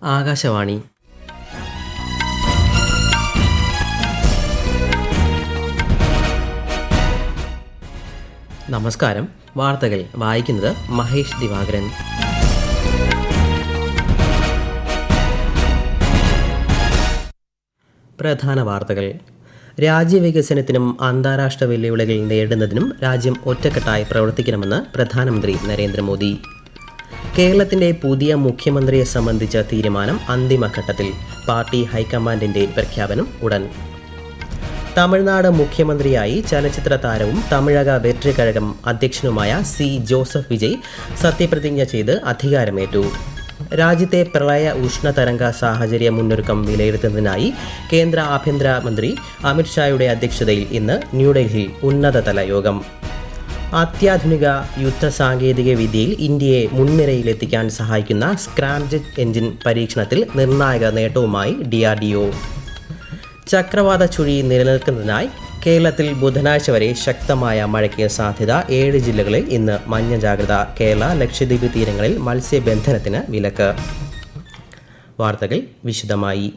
ആകാശവാണി. നമസ്കാരം. വാർത്തകൾ വായിക്കുന്നത് മഹേഷ് ദിവാകരൻ. പ്രധാന വാർത്തകൾ. രാജ്യവികസനത്തിനും അന്താരാഷ്ട്ര വെല്ലുവിളികൾ നേരിടുന്നതിനും രാജ്യം ഒറ്റക്കെട്ടായി പ്രവർത്തിക്കണമെന്ന് പ്രധാനമന്ത്രി നരേന്ദ്രമോദി. കേരളത്തിന്റെ പുതിയ മുഖ്യമന്ത്രിയെ സംബന്ധിച്ച തീരുമാനം അന്തിമഘട്ടത്തിൽ. പാർട്ടി ഹൈക്കമാൻഡിന്റെ പ്രഖ്യാപനം ഉടൻ. തമിഴ്നാട് മുഖ്യമന്ത്രിയായി ചലച്ചിത്ര താരവും തമിഴക വെട്രിക്കഴകം അധ്യക്ഷനുമായ സി ജോസഫ് വിജയ് സത്യപ്രതിജ്ഞ ചെയ്ത് അധികാരമേറ്റു. രാജ്യത്തെ പ്രളയ ഉഷ്ണതരംഗ സാഹചര്യ മുന്നൊരുക്കം വിലയിരുത്തുന്നതിനായി കേന്ദ്ര ആഭ്യന്തര മന്ത്രി അമിത്ഷായുടെ അധ്യക്ഷതയിൽ ഇന്ന് ന്യൂഡൽഹിയിൽ ഉന്നതതല യോഗം. അത്യാധുനിക യുദ്ധ സാങ്കേതിക വിദ്യയിൽ ഇന്ത്യയെ മുൻനിരയിലെത്തിക്കാൻ സഹായിക്കുന്ന സ്ക്രാംജെറ്റ് എഞ്ചിൻ പരീക്ഷണത്തിൽ നിർണായക നേട്ടവുമായി DRDO. ചക്രവാത ചുഴി നിലനിൽക്കുന്നതിനായി കേരളത്തിൽ ബുധനാഴ്ച വരെ ശക്തമായ മഴയ്ക്ക് സാധ്യത. 7 ജില്ലകളിൽ ഇന്ന് മഞ്ഞ ജാഗ്രത. കേരള ലക്ഷദ്വീപ് തീരങ്ങളിൽ മത്സ്യബന്ധനത്തിന് വിലക്ക്. വാർത്തകൾ വിശദമായി.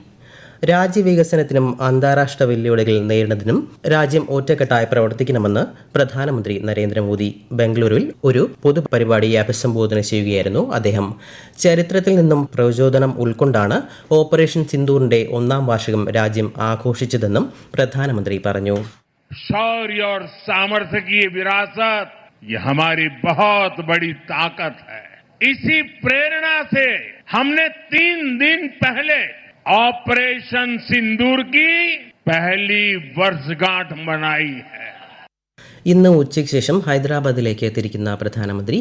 രാജ്യവികസനത്തിനും അന്താരാഷ്ട്ര വെല്ലുവിളികൾ നേരിടുന്നതിനും രാജ്യം ഒറ്റക്കെട്ടായി പ്രവർത്തിക്കണമെന്ന് പ്രധാനമന്ത്രി നരേന്ദ്രമോദി. ബംഗളൂരുവിൽ ഒരു പൊതുപരിപാടിയെ അഭിസംബോധന ചെയ്യുകയായിരുന്നു അദ്ദേഹം. ചരിത്രത്തിൽ നിന്നും പ്രചോദനം ഉൾക്കൊണ്ടാണ് ഓപ്പറേഷൻ സിന്ദൂറിന്റെ 1ാം വാർഷികം രാജ്യം ആഘോഷിച്ചതെന്നും പ്രധാനമന്ത്രി പറഞ്ഞു. शौर्य और सामर्थ्य की विरासत ये हमारी बहुत बड़ी ताकत है. इसी प्रेरणा से हमने 3 दिन पहले ऑपरेशन सिंदूर की पहली वर्षगांठ मनाई है. ഇന്ന് ഉച്ചയ്ക്ക് ശേഷം ഹൈദരാബാദിലേക്ക് തിരിക്കുന്ന പ്രധാനമന്ത്രി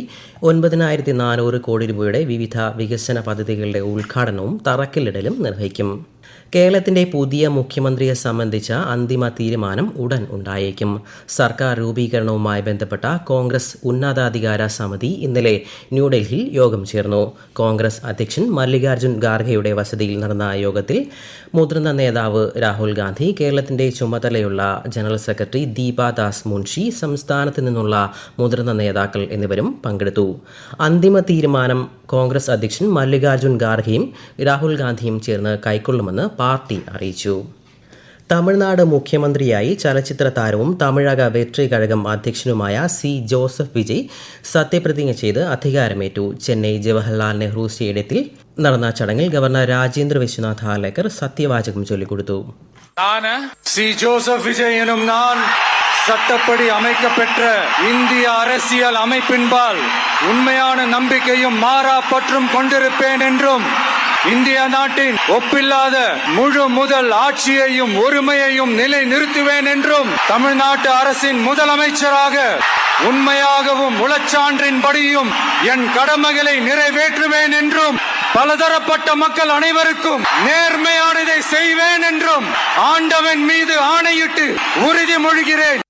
9,400 കോടി രൂപയുടെ വിവിധ വികസന പദ്ധതികളുടെ ഉദ്ഘാടനവും തറക്കല്ലിടലും നിർവഹിക്കും. കേരളത്തിന്റെ പുതിയ മുഖ്യമന്ത്രിയെ സംബന്ധിച്ച അന്തിമ തീരുമാനം ഉടൻ ഉണ്ടായേക്കും. സർക്കാർ രൂപീകരണവുമായി ബന്ധപ്പെട്ട കോൺഗ്രസ് ഉന്നതാധികാര സമിതി ഇന്നലെ ന്യൂഡൽഹിയിൽ യോഗം ചേർന്നു. കോൺഗ്രസ് അധ്യക്ഷൻ മല്ലികാർജ്ജുൻ ഖാർഗെയുടെ വസതിയിൽ നടന്ന യോഗത്തിൽ മുതിർന്ന നേതാവ് രാഹുൽ ഗാന്ധി, കേരളത്തിന്റെ ചുമതലയുള്ള ജനറൽ സെക്രട്ടറി ദീപാദാസ് മുൻഷി, സംസ്ഥാനത്ത് നിന്നുള്ള മുതിർന്ന നേതാക്കൾ എന്നിവരും പങ്കെടുത്തു. അന്തിമ തീരുമാനം കോൺഗ്രസ് അധ്യക്ഷൻ മല്ലികാർജ്ജുൻ ഖാർഗെയും രാഹുൽ ഗാന്ധിയും ചേർന്ന് കൈക്കൊള്ളുമെന്ന് പാർട്ടി അറിയിച്ചു. തമിഴ്നാട് മുഖ്യമന്ത്രിയായി ചലച്ചിത്ര താരവും തമിഴക വെട്രിക്കഴകം അധ്യക്ഷനുമായ സി ജോസഫ് വിജയ് സത്യപ്രതിജ്ഞ ചെയ്ത് അധികാരമേറ്റു. ചെന്നൈ ജവഹർലാൽ നെഹ്റു സ്റ്റേഡിയത്തിൽ നടന്ന ചടങ്ങിൽ ഗവർണർ രാജേന്ദ്ര വിശ്വനാഥ് ഹാലേക്കർ സത്യവാചകം ചൊല്ലിക്കൊടുത്തു. சி ஜோசப் விஜய் எனும் நான் சட்டப்படி அமைக்கப்பெற்ற இந்திய அரசியல் அமைப்பின்பால் உண்மையான நம்பிக்கையும் மாறா பற்றும் கொண்டிருப்பேன் என்றும் இந்திய நாட்டின் ஒப்பில்லாத முழு முதல் ஆட்சியையும் ஒருமையையும் நிலை நிறுத்துவேன் என்றும் தமிழ்நாட்டு அரசின் முதலமைச்சராக உண்மையாகவும் உளச்சான்றின்படியும் என் கடமைகளை நிறைவேற்றுவேன் என்றும் பலதரப்பட்ட மக்கள் அனைவருக்கும் நேர்மையானதை செய்வேன் என்றும் ஆண்டவன் மீது ஆணையிட்டு உறுதிமொழிகிறேன்.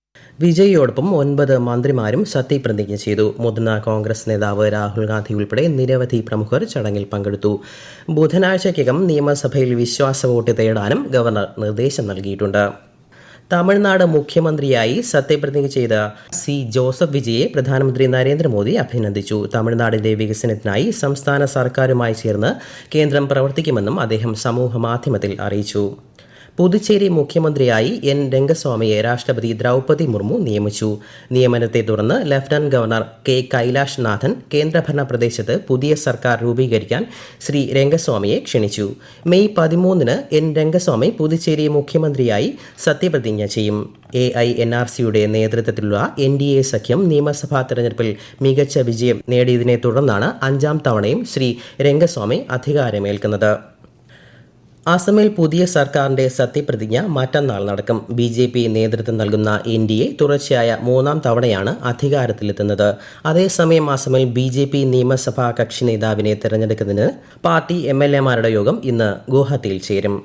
വിജയിയോടൊപ്പം 9 മന്ത്രിമാരും സത്യപ്രതിജ്ഞ ചെയ്തു. മുതിർന്ന കോൺഗ്രസ് നേതാവ് രാഹുൽ ഗാന്ധി ഉൾപ്പെടെ നിരവധി പ്രമുഖർ ചടങ്ങിൽ പങ്കെടുത്തു. ബുധനാഴ്ചയ്ക്കകം നിയമസഭയിൽ വിശ്വാസ വോട്ട് തേടാനും ഗവർണർ നിർദ്ദേശം നൽകിയിട്ടുണ്ട്. തമിഴ്നാട് മുഖ്യമന്ത്രിയായി സത്യപ്രതിജ്ഞ ചെയ്ത സി ജോസഫ് വിജയെ പ്രധാനമന്ത്രി നരേന്ദ്രമോദി അഭിനന്ദിച്ചു. തമിഴ്നാടിന്റെ വികസനത്തിനായി സംസ്ഥാന സർക്കാരുമായി ചേർന്ന് കേന്ദ്രം പ്രവർത്തിക്കുമെന്നും അദ്ദേഹം സമൂഹ മാധ്യമത്തിൽ അറിയിച്ചു. പുതുച്ചേരി മുഖ്യമന്ത്രിയായി എൻ രംഗസ്വാമിയെ രാഷ്ട്രപതി ദ്രൗപദി മുർമു നിയമിച്ചു. നിയമനത്തെ തുടർന്ന് ലഫ്റ്റനന്റ് ഗവർണർ കെ കൈലാഷ് നാഥൻ കേന്ദ്രഭരണ പ്രദേശത്ത് പുതിയ സർക്കാർ രൂപീകരിക്കാൻ ശ്രീ രംഗസ്വാമിയെ ക്ഷണിച്ചു. മെയ് 13 എൻ രംഗസ്വാമി പുതുച്ചേരി മുഖ്യമന്ത്രിയായി സത്യപ്രതിജ്ഞ ചെയ്യും. AINRCയുടെ നേതൃത്വത്തിലുള്ള NDA സഖ്യം നിയമസഭാ തെരഞ്ഞെടുപ്പിൽ മികച്ച വിജയം നേടിയതിനെ തുടർന്നാണ് 5ാം തവണയും ശ്രീ രംഗസ്വാമി അധികാരമേൽക്കുന്നത്. അസമിൽ പുതിയ സർക്കാരിന്റെ സത്യപ്രതിജ്ഞ മറ്റന്നാൾ നടക്കും. BJP നേതൃത്വം നൽകുന്ന NDA തുടർച്ചയായ 3ാം തവണയാണ് അധികാരത്തിലെത്തുന്നത്. അതേസമയം അസമിൽ BJP നിയമസഭാ കക്ഷി നേതാവിനെ തെരഞ്ഞെടുക്കുന്നതിന് പാർട്ടി MLAമാരുടെ യോഗം ഇന്ന് ഗുവാഹത്തിയിൽ ചേരും.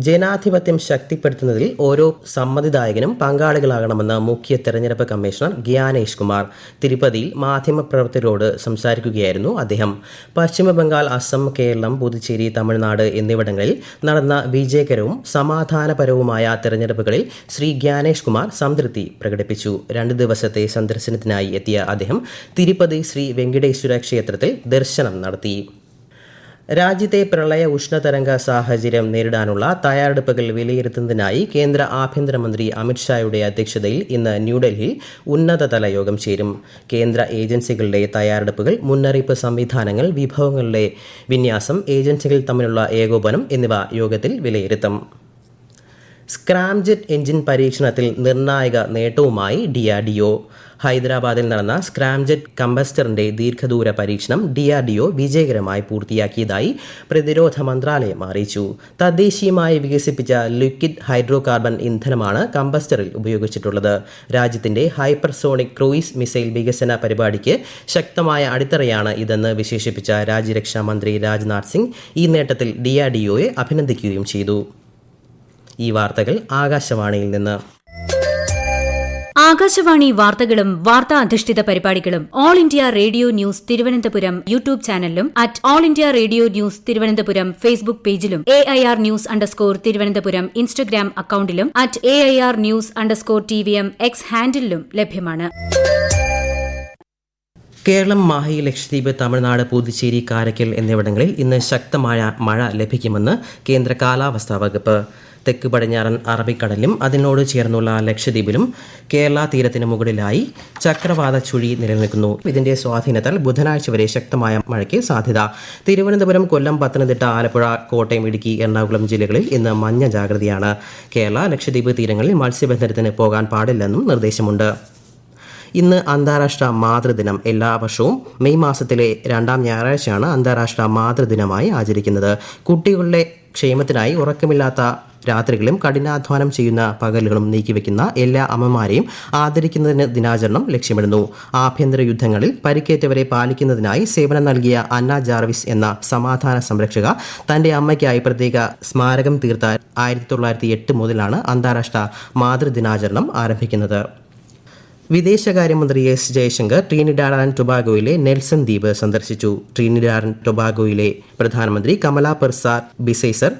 ജനാധിപത്യം ശക്തിപ്പെടുത്തുന്നതിൽ ഓരോ സമ്മതിദായകനും പങ്കാളികളാകണമെന്ന് മുഖ്യ തെരഞ്ഞെടുപ്പ് കമ്മീഷണർ ഗ്യാനേഷ് കുമാർ തിരുപ്പതിയിൽ മാധ്യമപ്രവർത്തകരോട് സംസാരിക്കുകയായിരുന്നു അദ്ദേഹം. പശ്ചിമബംഗാൾ, അസം, കേരളം, പുതുച്ചേരി, തമിഴ്നാട് എന്നിവിടങ്ങളിൽ നടന്ന വിജയകരവും സമാധാനപരവുമായ തെരഞ്ഞെടുപ്പുകളിൽ ശ്രീ ഗ്യാനേഷ് കുമാർ സംതൃപ്തി പ്രകടിപ്പിച്ചു. 2 ദിവസത്തെ സന്ദർശനത്തിനായി എത്തിയ അദ്ദേഹം തിരുപ്പതി ശ്രീ വെങ്കിടേശ്വര ക്ഷേത്രത്തിൽ ദർശനം നടത്തി. രാജ്യത്തെ പ്രളയ ഉഷ്ണതരംഗ സാഹചര്യം നേരിടാനുള്ള തയ്യാറെടുപ്പുകൾ വിലയിരുത്തുന്നതിനായി കേന്ദ്ര ആഭ്യന്തരമന്ത്രി അമിത്ഷായുടെ അധ്യക്ഷതയിൽ ഇന്ന് ന്യൂഡൽഹിയിൽ ഉന്നതതല യോഗം ചേരും. കേന്ദ്ര ഏജൻസികളുടെ തയ്യാറെടുപ്പുകൾ, മുന്നറിയിപ്പ് സംവിധാനങ്ങൾ, വിഭവങ്ങളുടെ വിന്യാസം, ഏജൻസികൾ തമ്മിലുള്ള ഏകോപനം എന്നിവ യോഗത്തിൽ വിലയിരുത്തും. സ്ക്രാംജെറ്റ് എഞ്ചിൻ പരീക്ഷണത്തിൽ നിർണായക നേട്ടവുമായി DRDO. ഹൈദരാബാദിൽ നടന്ന സ്ക്രാംജെറ്റ് കമ്പസ്റ്ററിന്റെ ദീർഘദൂര പരീക്ഷണം DRDO വിജയകരമായി പൂർത്തിയാക്കിയതായി പ്രതിരോധ മന്ത്രാലയം അറിയിച്ചു. തദ്ദേശീയമായി വികസിപ്പിച്ച ലിക്വിഡ് ഹൈഡ്രോ കാർബൺ ഇന്ധനമാണ് കമ്പസ്റ്ററിൽ ഉപയോഗിച്ചിട്ടുള്ളത്. രാജ്യത്തിന്റെ ഹൈപ്പർസോണിക് ക്രൂയിസ് മിസൈൽ വികസന പരിപാടിക്ക് ശക്തമായ അടിത്തറയാണ് ഇതെന്ന് വിശേഷിപ്പിച്ച രാജ്യരക്ഷാ മന്ത്രി രാജ്നാഥ് സിംഗ് ഈ നേട്ടത്തിൽ DRDOയെ അഭിനന്ദിക്കുകയും ചെയ്തു. ഈ വാർത്തകൾ ആകാശവാണിയിൽ നിന്ന്. ആകാശവാണി വാർത്തകളും വാർത്താ അധിഷ്ഠിത പരിപാടികളും All India Radio news Thiruvananthapuram YouTube ചാനലിലും @All India Radio news Thiruvananthapuram Facebook പേജിലും AIR ന്യൂസ് _തിരുവനന്തപുരം ഇൻസ്റ്റഗ്രാം അക്കൌണ്ടിലും @AIR ന്യൂസ് _TVM X ഹാൻഡിലും ലഭ്യമാണ്. കേരളം, മാഹി, ലക്ഷദ്വീപ്, തമിഴ്നാട്, പുതുച്ചേരി, കാരയ്ക്കൽ എന്നിവിടങ്ങളിൽ ഇന്ന് ശക്തമായ മഴ ലഭിക്കുമെന്ന് കേന്ദ്ര കാലാവസ്ഥാ വകുപ്പ്. തെക്ക് പടിഞ്ഞാറൻ അറബിക്കടലിലും അതിനോട് ചേർന്നുള്ള ലക്ഷദ്വീപിലും കേരള തീരത്തിന് മുകളിലായി ചക്രവാത ചുഴി നിലനിൽക്കുന്നു. ഇതിന്റെ സ്വാധീനത്താൽ ബുധനാഴ്ച വരെ ശക്തമായ മഴയ്ക്ക് സാധ്യത. തിരുവനന്തപുരം, കൊല്ലം, പത്തനംതിട്ട, ആലപ്പുഴ, കോട്ടയം, ഇടുക്കി, എറണാകുളം ജില്ലകളിൽ ഇന്ന് മഞ്ഞ ജാഗ്രതയാണ്. കേരള, ലക്ഷദ്വീപ് തീരങ്ങളിൽ മത്സ്യബന്ധനത്തിന് പോകാൻ പാടില്ലെന്നും നിർദ്ദേശമുണ്ട്. ഇന്ന് അന്താരാഷ്ട്ര മാതൃദിനം. എല്ലാ വർഷവും മെയ് മാസത്തിലെ 2ാം ഞായറാഴ്ചയാണ് അന്താരാഷ്ട്ര മാതൃദിനമായി ആചരിക്കുന്നത്. കുട്ടികളുടെ ക്ഷേമത്തിനായി ഉറക്കമില്ലാത്ത രാത്രികളും കഠിനാധ്വാനം ചെയ്യുന്ന പകലുകളും നീക്കിവെക്കുന്ന എല്ലാ അമ്മമാരെയും ആദരിക്കുന്നതിന് ദിനാചരണം ലക്ഷ്യമിടുന്നു. ആഭ്യന്തര യുദ്ധങ്ങളിൽ പരിക്കേറ്റവരെ പാലിക്കുന്നതിനായി സേവനം നൽകിയ അന്ന ജാർവിസ് എന്ന സമാധാന സംരക്ഷക തന്റെ അമ്മയ്ക്കായി പ്രത്യേക സ്മാരകം തീർത്ത 1908 മുതലാണ് അന്താരാഷ്ട്ര മാതൃദിനാചരണം ആരംഭിക്കുന്നത്. വിദേശകാര്യമന്ത്രി എസ് ജയശങ്കർ ട്രിനിഡാഡ് ആൻഡ് ടൊബാഗോയിലെ നെൽസൺ ദ്വീപ് സന്ദർശിച്ചു. ട്രിനിഡാഡ് ആൻഡ് ടൊബാഗോയിലെ പ്രധാനമന്ത്രി കമല പെർസാർ ബിസൈസർ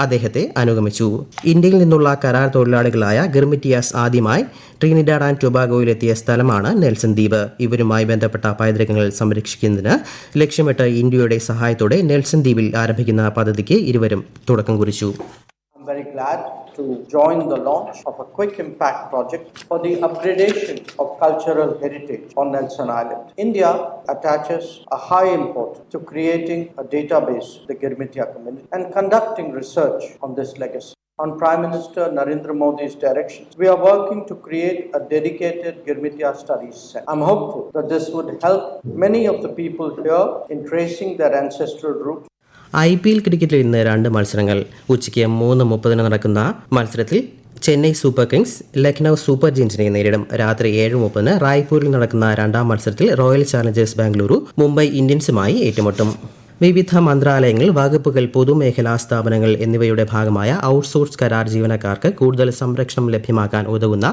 അദ്ദേഹത്തെ അനുഗമിച്ചു. ഇന്ത്യയിൽ നിന്നുള്ള കരാർ തൊഴിലാളികളായ ഗിർമിറ്റിയാസ് ആദ്യമായി ട്രിനിഡാഡ് ആൻഡ് ടൊബാഗോയിലെത്തിയ സ്ഥലമാണ് നെൽസൺ ദ്വീപ്. ഇവരുമായി ബന്ധപ്പെട്ട പൈതൃകങ്ങൾ സംരക്ഷിക്കുന്നതിന് ലക്ഷ്യമിട്ട് ഇന്ത്യയുടെ സഹായത്തോടെ നെൽസൺ ദ്വീപിൽ ആരംഭിക്കുന്ന പദ്ധതിക്ക് ഇരുവരും തുടക്കം കുറിച്ചു. I'm very glad to join the launch of a quick impact project for the upgradation of cultural heritage on Nelson Island. India attaches a high importance to creating a database of the Girmitya community and conducting research on this legacy. On Prime Minister Narendra Modi's direction, we are working to create a dedicated Girmitya studies center. I'm hopeful that this would help many of the people here in tracing their ancestral roots. IPL ക്രിക്കറ്റിൽ ഇന്ന് 2 മത്സരങ്ങൾ. ഉച്ചയ്ക്ക് 3:30 നടക്കുന്ന മത്സരത്തിൽ Chennai Super Kings Lucknow Super ജയൻസിനെ നേരിടും. രാത്രി 7:30 റായ്പൂരിൽ നടക്കുന്ന 2ാം മത്സരത്തിൽ റോയൽ ചാലഞ്ചേഴ്സ് ബാംഗ്ലൂരു മുംബൈ ഇന്ത്യൻസുമായി ഏറ്റുമുട്ടും. വിവിധ മന്ത്രാലയങ്ങൾ, വകുപ്പുകൾ, പൊതുമേഖലാ സ്ഥാപനങ്ങൾ എന്നിവയുടെ ഭാഗമായ ഔട്ട്സോഴ്സ് കരാർ ജീവനക്കാർക്ക് കൂടുതൽ സംരക്ഷണം ലഭ്യമാക്കാൻ ഉതകുന്ന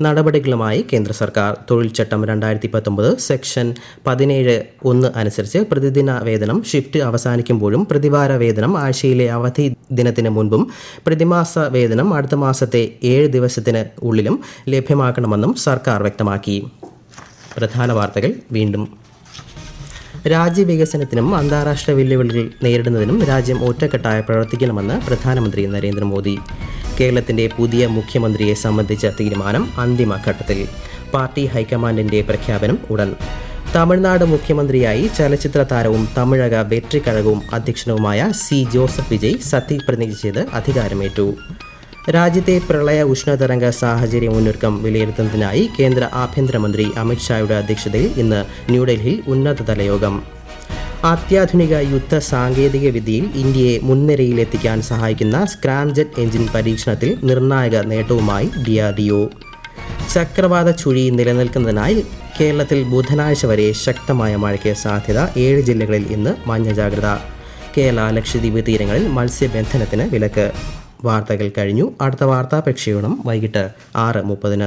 നടപടികളുമായി കേന്ദ്ര സർക്കാർ. തൊഴിൽ ചട്ടം 2019 സെക്ഷൻ 17(1) അനുസരിച്ച് പ്രതിദിന വേതനം ഷിഫ്റ്റ് അവസാനിക്കുമ്പോഴും, പ്രതിവാര വേതനം ആഴ്ചയിലെ അവധി ദിനത്തിന് മുൻപും, പ്രതിമാസ വേതനം അടുത്ത മാസത്തെ 7 ദിവസത്തിന് ഉള്ളിലും ലഭ്യമാക്കണമെന്നും സർക്കാർ വ്യക്തമാക്കി. പ്രധാന വാർത്തകൾ വീണ്ടും. രാജ്യവികസനത്തിനും അന്താരാഷ്ട്ര വെല്ലുവിളികൾ നേരിടുന്നതിനും രാജ്യം ഒറ്റക്കെട്ടായി പ്രവർത്തിക്കണമെന്ന് പ്രധാനമന്ത്രി നരേന്ദ്രമോദി. കേരളത്തിന്റെ പുതിയ മുഖ്യമന്ത്രിയെ സംബന്ധിച്ച തീരുമാനം അന്തിമഘട്ടത്തിൽ. പാർട്ടി ഹൈക്കമാൻഡിന്റെ പ്രഖ്യാപനം ഉടൻ. തമിഴ്നാട് മുഖ്യമന്ത്രിയായി ചലച്ചിത്ര താരവും തമിഴക വെട്രിക്കഴകവും അധ്യക്ഷനുമായ C. ജോസഫ് വിജയ് സത്യപ്രതിജ്ഞ ചെയ്ത് അധികാരമേറ്റു. രാജ്യത്തെ പ്രളയ ഉഷ്ണതരംഗ സാഹചര്യ മുന്നൊരുക്കം വിലയിരുത്തുന്നതിനായി കേന്ദ്ര ആഭ്യന്തരമന്ത്രി അമിത്ഷായുടെ അധ്യക്ഷതയിൽ ഇന്ന് ന്യൂഡൽഹിയിൽ ഉന്നതതല യോഗം. അത്യാധുനിക യുദ്ധ സാങ്കേതിക വിദ്യയിൽ ഇന്ത്യയെ മുൻനിരയിലെത്തിക്കാൻ സഹായിക്കുന്ന സ്ക്രാംജെറ്റ് എഞ്ചിൻ പരീക്ഷണത്തിൽ നിർണായക നേട്ടവുമായി DRDO. ചക്രവാത ചുഴി നിലനിൽക്കുന്നതിനായി കേരളത്തിൽ ബുധനാഴ്ച വരെ ശക്തമായ മഴയ്ക്ക് സാധ്യത. 7 ജില്ലകളിൽ ഇന്ന് മഞ്ഞ ജാഗ്രത. കേരള, ലക്ഷദ്വീപ് തീരങ്ങളിൽ മത്സ്യബന്ധനത്തിന് വിലക്ക്. വാർത്തകൾ കഴിഞ്ഞു. അടുത്ത വാർത്താ പ്രക്ഷേപണം വൈകിട്ട് 6:30.